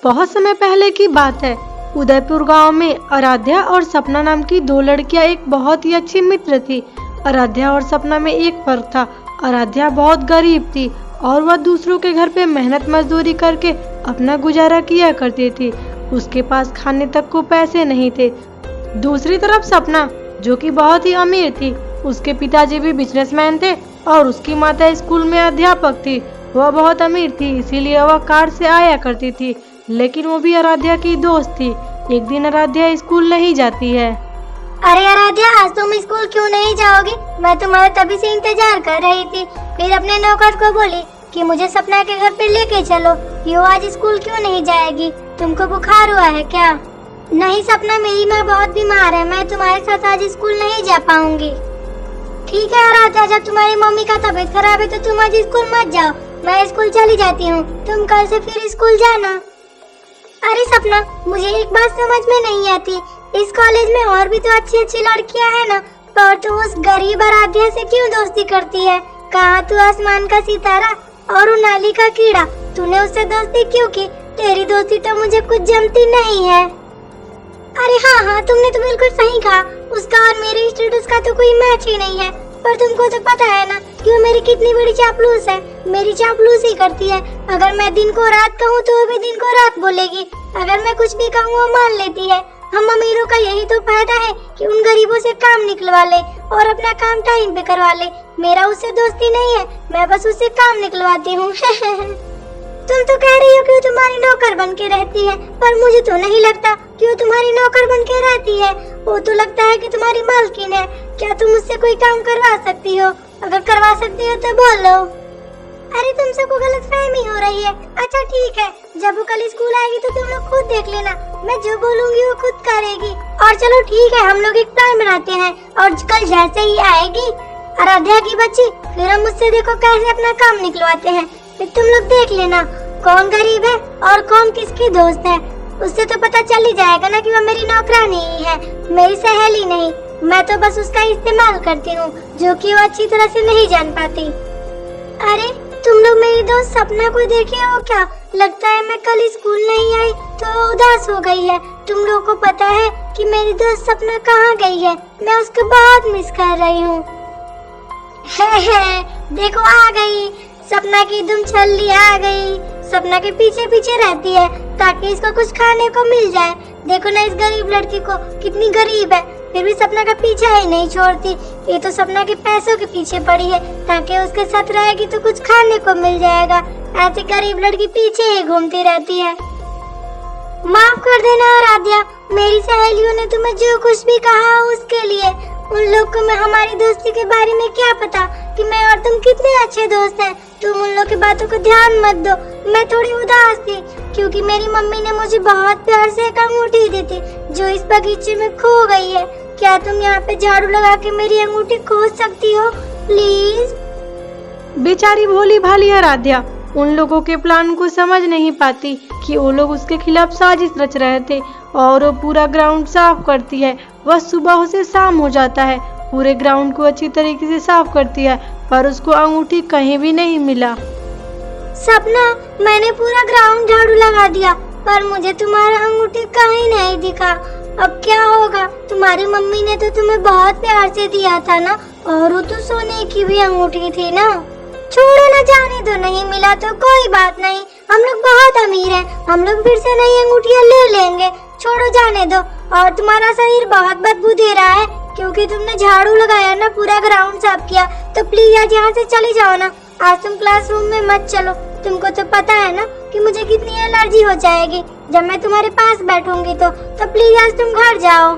बहुत समय पहले की बात है। उदयपुर गांव में आराध्या और सपना नाम की दो लड़कियां एक बहुत ही अच्छी मित्र थी। आराध्या और सपना में एक फर्क था। आराध्या बहुत गरीब थी और वह दूसरों के घर पे मेहनत मजदूरी करके अपना गुजारा किया करती थी। उसके पास खाने तक को पैसे नहीं थे। दूसरी तरफ सपना, जो कि बहुत ही अमीर थी, उसके पिताजी भी बिजनेसमैन थे और उसकी माता स्कूल में अध्यापक थी। वह बहुत अमीर थी, इसीलिए वह कार से आया करती थी, लेकिन वो भी आराध्या की दोस्त थी। एक दिन आराध्या स्कूल नहीं जाती है। अरे आराध्या, आज तुम स्कूल क्यों नहीं जाओगी? मैं तुम्हारा तभी से इंतजार कर रही थी। फिर अपने नौकर को बोली कि मुझे सपना के घर पे लेके चलो। यो आज स्कूल क्यों नहीं जाएगी? तुमको बुखार हुआ है क्या? नहीं सपना, मेरी माँ बहुत बीमार है, मैं तुम्हारे साथ आज स्कूल नहीं जा पाऊंगी। ठीक है आराध्या, जब तुम्हारी मम्मी का तबीयत खराब है तो तुम आज स्कूल मत जाओ, मैं स्कूल चली जाती हूँ। तुम कल से फिर स्कूल जाना। अरे सपना, मुझे एक बात समझ में नहीं आती, इस कॉलेज में और भी तो अच्छी अच्छी लड़कियां हैं ना, पर तू उस गरीब आराध्या से क्यों दोस्ती करती है? कहाँ तू आसमान का सितारा और वो नाली का कीड़ा, तूने उससे दोस्ती क्यों की? तेरी दोस्ती तो मुझे कुछ जमती नहीं है। अरे हाँ, तुमने तो बिल्कुल सही कहा, उसका और मेरे स्टेटस का तो कोई मैच ही नहीं है। पर तुमको तो पता है ना कि वो मेरी कितनी बड़ी चापलूस है, मेरी चापलूसी करती है। अगर मैं दिन को रात कहूँ तो वो भी दिन को रात बोलेगी, अगर मैं कुछ भी कहूँ वो मान लेती है। हम अमीरों का यही तो फायदा है कि उन गरीबों से काम निकलवा ले और अपना काम टाइम पे करवा ले। मेरा उससे दोस्ती नहीं है, मैं बस उससे काम निकलवाती हूँ। तुम तो कह रही हो कि वो तुम्हारी नौकर बन के रहती है, पर मुझे तो नहीं लगता कि वो तुम्हारी नौकर बन के रहती है। वो तो लगता है कि तुम्हारी मालकिन है। क्या तुम उससे कोई काम करवा सकती हो? अगर करवा सकती हो तो बोलो। अरे तुम सबको गलतफहमी हो रही है। अच्छा ठीक है, जब वो कल स्कूल आएगी तो तुम लोग खुद देख लेना, मैं जो बोलूंगी वो खुद करेगी। और चलो ठीक है, हम लोग एक प्लान बनाते हैं और कल जैसे ही आएगी आराध्या की बच्ची, फिर हम उससे देखो कैसे अपना काम निकलवाते हैं। फिर तुम लोग देख लेना कौन गरीब है और कौन किसकी दोस्त है। उससे तो पता चल ही जाएगा ना कि वो मेरी नौकरानी ही है, मेरी सहेली नहीं। मैं तो बस उसका इस्तेमाल करती हूँ, जो कि वो अच्छी तरह से नहीं जान पाती। अरे तुम लोग मेरी दोस्त सपना को देखे हो क्या? लगता है मैं कल स्कूल नहीं आई तो उदास हो गई है। तुम लोगों को पता है कि मेरी दोस्त सपना कहाँ गई है? मैं उसको बहुत मिस कर रही हूँ। देखो आ गई सपना की दुम छल्ली, आ गई। सपना के पीछे पीछे रहती है ताकि इसको कुछ खाने को मिल जाए। देखो ना इस गरीब लड़की को, कितनी गरीब है, फिर भी सपना का पीछा ही नहीं छोड़ती। ये तो सपना के पैसों के पीछे पड़ी है ताकि उसके साथ रहेगी तो कुछ खाने को मिल जाएगा। ऐसी गरीब लड़की पीछे ही घूमती रहती है। माफ कर देना आराध्या, मेरी सहेलियों ने तुम्हें जो कुछ भी कहा उसके लिए। उन लोग को मैं हमारी दोस्ती के बारे में क्या पता कि मैं और तुम कितने अच्छे दोस्त हैं। तुम उन लोग की बातों को ध्यान मत दो। मैं थोड़ी उदास थी क्योंकि मेरी मम्मी ने मुझे बहुत प्यार से एक अंगूठी दी थी जो इस बगीचे में खो गई है। क्या तुम यहाँ पे झाड़ू लगा के मेरी अंगूठी खोज सकती हो प्लीज? बेचारी भोली भाली आराध्या उन लोगों के प्लान को समझ नहीं पाती कि वो लोग उसके खिलाफ साजिश रच रहे थे और वो पूरा ग्राउंड साफ करती है। वह सुबह से शाम हो जाता है, पूरे ग्राउंड को अच्छी तरीके से साफ करती है, पर उसको अंगूठी कहीं भी नहीं मिला। सपना, मैंने पूरा ग्राउंड झाड़ू लगा दिया पर मुझे तुम्हारा अंगूठी कहीं नहीं दिखा। अब क्या होगा? तुम्हारी मम्मी ने तो तुम्हें बहुत प्यार से दिया था ना, और वो तो सोने की भी अंगूठी थी ना। छोड़ो ना, जाने दो, नहीं मिला तो कोई बात नहीं, हम लोग बहुत अमीर हैं, हम लोग फिर से नई अंगूठियां ले लेंगे। छोड़ो, जाने दो। और तुम्हारा शरीर बहुत बदबू दे रहा है क्योंकि तुमने झाड़ू लगाया ना, पूरा ग्राउंड साफ किया, तो प्लीज आज यहाँ से चली जाओ ना। आज तुम क्लासरूम में मत चलो, तुमको तो पता है ना कि मुझे कितनी एलर्जी हो जाएगी जब मैं तुम्हारे पास बैठूंगी तो प्लीज आज तुम घर जाओ।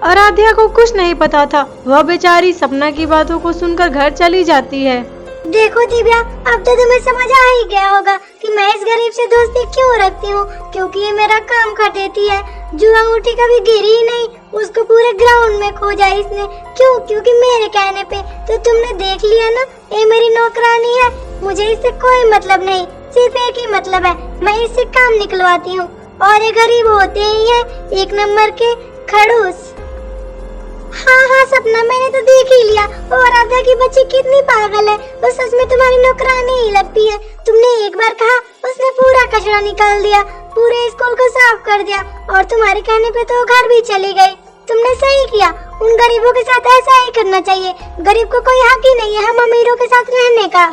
आराध्या को कुछ नहीं पता था, वह बेचारी सपना की बातों को सुनकर घर चली जाती है। देखो दिव्या, अब तो तुम्हें समझ आ ही गया होगा कि मैं इस गरीब से दोस्ती क्यों रखती हूँ, क्योंकि ये मेरा काम कर देती है। जो अंगूठी कभी गिरी ही नहीं, उसको पूरे ग्राउंड में खोजा इसने। क्यों? क्योंकि मेरे कहने पे। तो तुमने देख लिया ना, ये मेरी नौकरानी है, मुझे इससे कोई मतलब नहीं, सिर्फ एक ही मतलब है, मैं इससे काम निकलवाती हूँ। और ये गरीब होते ही है एक नंबर के खड़ूस। हाँ सपना, मैंने तो देख ही लिया, और आराध्या की बच्ची कितनी पागल है, वो सच में तुम्हारी नौकरानी ही लगती है। तुमने एक बार कहा, उसने पूरा कचरा निकाल दिया। पूरे स्कूल को साफ कर दिया और तुम्हारे कहने पे तो घर भी चली गई। तुमने सही किया, उन गरीबों के साथ ऐसा ही करना चाहिए। गरीब को कोई हक ही नहीं है हम अमीरों के साथ रहने का।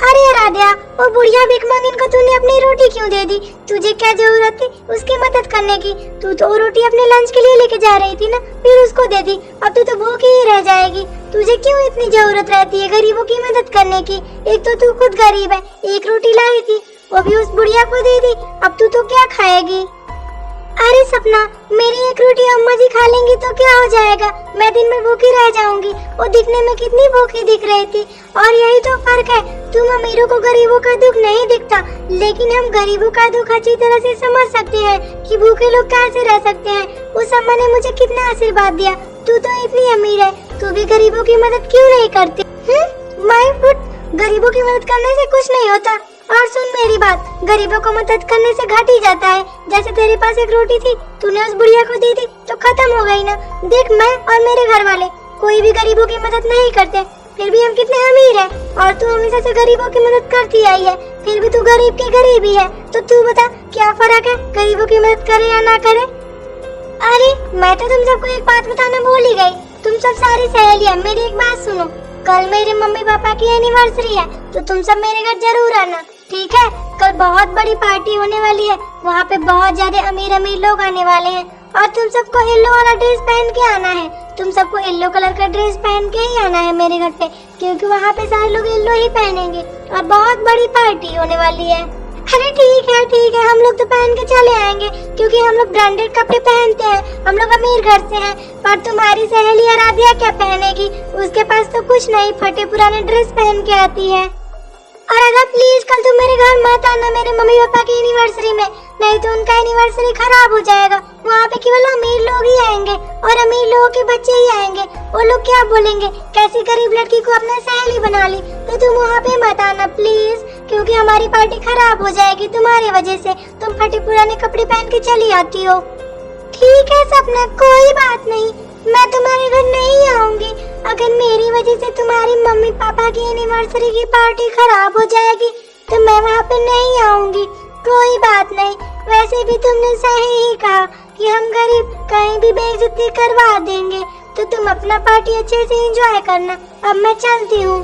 अरे आराध्या, वो बुढ़िया भिखमंगिन को तूने अपनी रोटी क्यों दे दी? तुझे क्या जरूरत थी उसकी मदद करने की? तू तो रोटी अपने लंच के लिए लेके जा रही थी ना, फिर उसको दे दी। अब तू तो भूखी ही रह जाएगी। तुझे क्यों इतनी जरूरत रहती है गरीबों की मदद करने की? एक तो तू खुद गरीब है, एक रोटी लाई थी वो भी उस बुढ़िया को दे दी। अब तू तो क्या खाएगी? अरे सपना, मेरी एक रोटी अम्मा जी खा लेंगी तो क्या हो जाएगा? मैं दिन में भूखी रह जाऊंगी। वो दिखने में कितनी भूखी दिख रही थी। और यही तो फर्क है, तुम अमीरों को गरीबों का दुख नहीं दिखता, लेकिन हम गरीबों का दुख अच्छी तरह से समझ सकते हैं कि भूखे लोग कैसे रह सकते हैं। उस अम्मा ने मुझे कितना आशीर्वाद दिया। तू तो इतनी अमीर है, तू भी गरीबों की मदद क्यों नहीं करती? माय फुट, गरीबों की मदद करने से कुछ नहीं होता। और सुन मेरी बात, गरीबों को मदद करने से घट ही जाता है। जैसे तेरे पास एक रोटी थी, तूने उस बुढ़िया को दे दी तो खत्म हो गई ना। देख, मैं और मेरे घर वाले कोई भी गरीबों की मदद नहीं करते, फिर भी हम कितने अमीर हैं। और तू हमेशा से गरीबों की मदद करती आई है, फिर भी तू गरीब की गरीब ही है। तो तू बता, क्या फर्क है गरीबों की मदद करे या ना करे? अरे मैं तो तुम सबको एक बात बताना भूल ही गई। तुम सब सारी सहेलियां मेरी एक बात सुनो। कल मेरे मम्मी पापा की एनिवर्सरी है, तो तुम सब मेरे घर जरूर आना, ठीक है? कल बहुत बड़ी पार्टी होने वाली है, वहाँ पे बहुत ज्यादा अमीर अमीर लोग आने वाले हैं। और तुम सबको येलो वाला ड्रेस पहन के आना है। तुम सबको येलो कलर का ड्रेस पहन के ही आना है मेरे घर पे, क्योंकि वहाँ पे सारे लोग येलो ही पहनेंगे और बहुत बड़ी पार्टी होने वाली है। अरे ठीक है, हम लोग तो पहन के चले आएंगे, क्योंकि हम लोग ब्रांडेड कपड़े पहनते हैं। हम लोग अमीर घर से हैं। पर तुम्हारी सहेली आराध्या क्या पहनेगी? उसके पास तो कुछ नहीं, फटे पुराने ड्रेस पहन के आती है। आराध्या प्लीज, कल तुम मेरे घर मत आना मेरे मम्मी पापा की एनिवर्सरी में, नहीं तो उनका एनिवर्सरी खराब हो जाएगा। वहाँ पे केवल अमीर लोग ही आएंगे और अमीर लोगों के बच्चे ही आएंगे। वो लोग क्या बोलेंगे, कैसी गरीब लड़की को अपना सहेली बना ली? तो तुम वहाँ पे मत आना प्लीज, क्योंकि हमारी पार्टी खराब हो जाएगी तुम्हारी वजह से। तुम फटे पुराने कपड़े पहन के चली आती हो। ठीक है सपना, कोई बात नहीं, मैं तुम्हारे घर नहीं आऊंगी। अगर मेरी वजह से तुम्हारी मम्मी पापा की एनिवर्सरी की पार्टी खराब हो जाएगी तो मैं वहाँ पे नहीं आऊंगी। कोई बात नहीं, वैसे भी तुमने सही ही कहा कि हम गरीब कहीं भी बेइज्जती करवा देंगे। तो तुम अपना पार्टी अच्छे से एंजॉय करना। अब मैं चलती हूँ।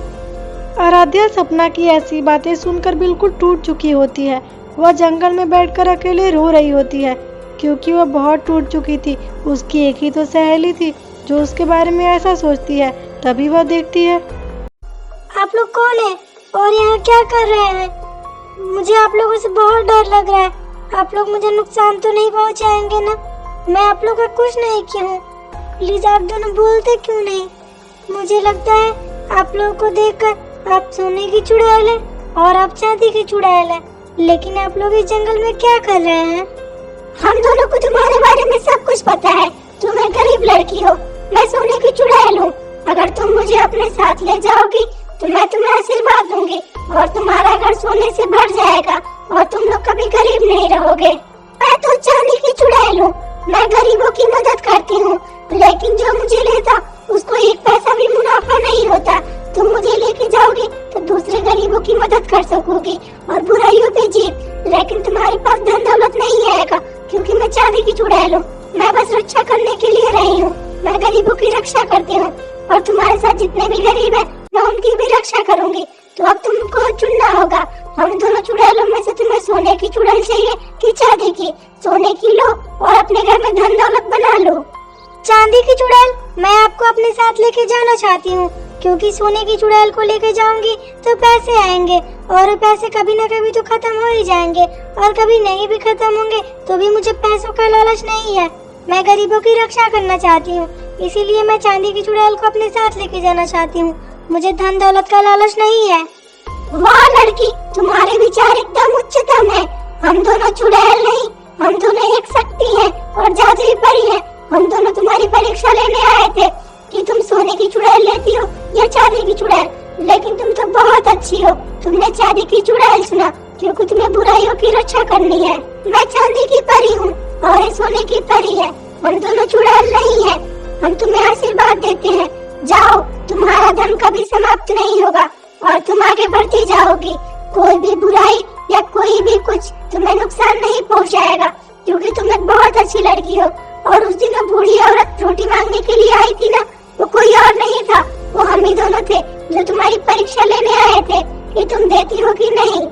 आराध्या सपना की ऐसी बातें सुनकर बिल्कुल टूट चुकी होती है। वह जंगल में बैठकर अकेले रो रही होती है, क्योंकि वह बहुत टूट चुकी थी। उसकी एक ही तो सहेली थी जो उसके बारे में ऐसा सोचती है। तभी वह देखती है, आप लोग कौन है और यहाँ क्या कर रहे हैं? मुझे आप लोगों से बहुत डर लग रहा है। आप लोग मुझे नुकसान तो नहीं पहुँचाएंगे ना? मैं आप लोग का कुछ नहीं किया हूँ। प्लीज आप दोनों बोलते क्यों नहीं? मुझे लगता है आप लोगों को देखकर आप सोने की चुड़ैल है और आप चांदी की चुड़ैल है, लेकिन आप लोग इस जंगल में क्या कर रहे हैं? हम दोनों को तुम्हारे बारे में सब कुछ पता है। तुम एक गरीब लड़की हो, मैं सोने की चुड़ैल हूँ। अगर तुम मुझे अपने साथ ले जाओगी तो मैं तुम्हें आशीर्वाद दूंगी और तुम्हारा घर सोने से भर जाएगा और तुम लोग कभी गरीब नहीं रहोगे। मैं तो चांदी की चुड़ैल हूँ, मैं गरीबों की मदद करती हूँ, लेकिन जो मुझे लेता उसको एक पैसा भी मुनाफा नहीं होता। तुम मुझे लेके जाओगी तो दूसरे गरीबों की मदद कर सकोगी और बुराइयों पे जीत। लेकिन तुम्हारे पास धन दौलत नहीं आएगा, क्योंकि मैं चांदी की चुड़ैल हूँ। मैं बस रक्षा करने के लिए रही हूँ। मैं गरीबों की रक्षा करती हूँ और तुम्हारे साथ जितने भी गरीब हैं मैं उनकी भी रक्षा करूंगी। तो अब तुमको चुनना होगा, हम दोनों चुड़ैलों में से तुम्हें सोने की चुड़ैल चाहिए कि चांदी की? सोने की लो और अपने घर में धन दौलत बना लो। चांदी की चुड़ैल, मैं आपको अपने साथ लेके जाना चाहती हूँ, क्योंकि सोने की चुड़ैल को लेके जाऊंगी तो पैसे आएंगे और पैसे कभी न कभी तो खत्म हो ही जाएंगे, और कभी नहीं भी खत्म होंगे तो भी मुझे पैसों का लालच नहीं है। मैं गरीबों की रक्षा करना चाहती हूँ, इसीलिए मैं चांदी की चुड़ैल को अपने साथ लेके जाना चाहती हूँ। मुझे धन दौलत का लालच नहीं है। वाह लड़की, तुम्हारे विचार एकदम उच्चतम है। हम दोनों चुड़ैल नहीं, हम दोनों एक शक्ति हैं और जादुई परी हैं। हम दोनों तुम्हारी परीक्षा लेने आए थे कि तुम सोने की चुड़ैल लेती हो या चांदी की चुड़ैल, लेकिन तुम तो बहुत अच्छी हो। तुमने चांदी की चुड़ैल चुना क्योंकि तुम्हें बुराइयों की रक्षा करनी है। मैं चांदी की परी हूँ और ये सोने की परी है। हम दोनों चुड़ैल नहीं है। हम तुम्हें आशीर्वाद देते हैं, जाओ, तुम्हारा धन कभी समाप्त नहीं होगा और तुम आगे बढ़ती जाओगी। कोई भी बुराई या कोई भी कुछ तुम्हें नुकसान नहीं पहुंचाएगा, क्योंकि तुम एक बहुत अच्छी लड़की हो। और उस दिन वो बूढ़ी औरत रोटी मांगने के लिए आई थी ना, वो कोई और नहीं था, वो हम ही दोनों थे जो तुम्हारी परीक्षा लेने आए थे कि तुम देती हो कि नहीं।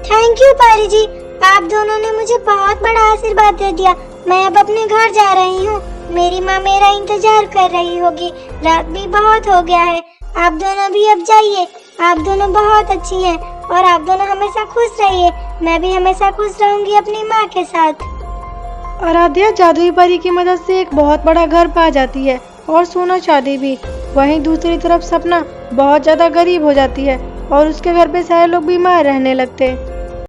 थैंक यू परी जी, आप दोनों ने मुझे बहुत बड़ा आशीर्वाद दे दिया। मैं अब अपने घर जा रही हूँ। मेरी माँ मेरा इंतजार कर रही होगी, रात भी बहुत हो गया है। आप दोनों भी अब जाइए। आप दोनों बहुत अच्छी हैं और आप दोनों हमेशा खुश रहिए। मैं भी हमेशा खुश रहूंगी अपनी माँ के साथ। आराध्या जादुई परी की मदद से एक बहुत बड़ा घर पा जाती है और सोना चांदी भी। वहीं दूसरी तरफ सपना बहुत ज्यादा गरीब हो जाती है और उसके घर पे सारे लोग बीमार रहने लगते हैं।